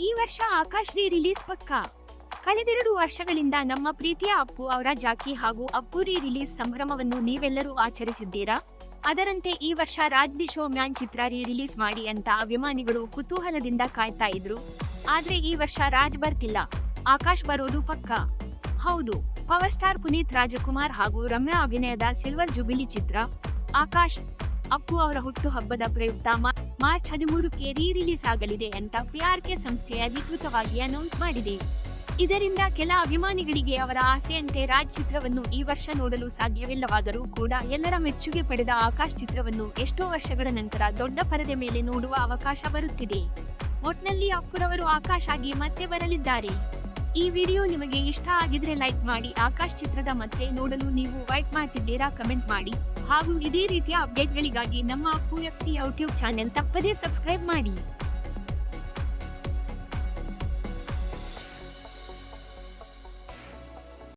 ಈ ವರ್ಷ ಆಕಾಶ್ ರಿಲೀಸ್ ಪಕ್ಕಾ. ಕಳೆದೆರಡು ವರ್ಷಗಳಿಂದ ನಮ್ಮ ಪ್ರೀತಿಯ ಅಪ್ಪು ಅವರ ಜಾಕಿ ಹಾಗೂ ಅಪ್ಪು ರಿಲೀಸ್ ಸಂಭ್ರಮವನ್ನು ನೀವೆಲ್ಲರೂ ಆಚರಿಸಿದ್ದೀರಾ. ಅದರಂತೆ ಈ ವರ್ಷ Raj the show man Chitra release ಮಾಡಿ ಅಂತ ಅಭಿಮಾನಿಗಳು ಕುತೂಹಲದಿಂದ ಕಾಯ್ತಾ ಇದ್ರು. ಆದ್ರೆ ಈ ವರ್ಷ ರಾಜ್ ಬರ್ತಿಲ್ಲ, ಆಕಾಶ್ ಬರೋದು ಪಕ್ಕಾ. ಹೌದು, ಪವರ್ ಸ್ಟಾರ್ ಪುನೀತ್ ರಾಜಕುಮಾರ್ ಹಾಗೂ ರಮ್ಯಾ ಅಭಿನಯದ ಸಿಲ್ವರ್ ಜುಬಿಲಿ ಚಿತ್ರ ಆಕಾಶ್ ಅಪ್ಪು ಅವರ ಹುಟ್ಟು ಹಬ್ಬದ ಪ್ರಯುಕ್ತ ಮಾರ್ಚ್ 13ಕ್ಕೆ ರಿಲೀಸ್ ಆಗಲಿದೆ ಅಂತ PRK ಸಂಸ್ಥೆ ಅಧಿಕೃತವಾಗಿ ಅನೌನ್ಸ್ ಮಾಡಿದೆ. ಇದರಿಂದ ಕೆಲ ಅಭಿಮಾನಿಗಳಿಗೆ ಅವರ ಆಸೆಯಂತೆ ರಾಜ್ ಚಿತ್ರವನ್ನು ಈ ವರ್ಷ ನೋಡಲು ಸಾಧ್ಯವಿಲ್ಲವಾದರೂ ಕೂಡ ಎಲ್ಲರ ಮೆಚ್ಚುಗೆ ಪಡೆದ ಆಕಾಶ್ ಚಿತ್ರವನ್ನು ಎಷ್ಟೋ ವರ್ಷಗಳ ನಂತರ ದೊಡ್ಡ ಪರದೆ ಮೇಲೆ ನೋಡುವ ಅವಕಾಶ ಬರುತ್ತಿದೆ. ಒಟ್ನಲ್ಲಿ ಅಪ್ಪುರವರು ಆಕಾಶ್ ಆಗಿ ಮತ್ತೆ ಬರಲಿದ್ದಾರೆ. ಈ ವಿಡಿಯೋ ನಿಮಗೆ ಇಷ್ಟ ಆಗಿದ್ರೆ ಲೈಕ್ ಮಾಡಿ. ಆಕಾಶ್ ಚಿತ್ರದ ಮತ್ತೆ ನೋಡಲು ನೀವು ವೈಟ್ ಮಾಡ್ತಿದ್ದೀರಾ ಕಮೆಂಟ್ ಮಾಡಿ. ಹಾಗೂ ಇದೇ ರೀತಿಯ ಅಪ್ಡೇಟ್ಗಳಿಗಾಗಿ ನಮ್ಮ ಅಪ್ಪು FC ಯೂಟ್ಯೂಬ್ ಚಾನೆಲ್ ತಪ್ಪದೇ ಸಬ್ಸ್ಕ್ರೈಬ್ ಮಾಡಿ.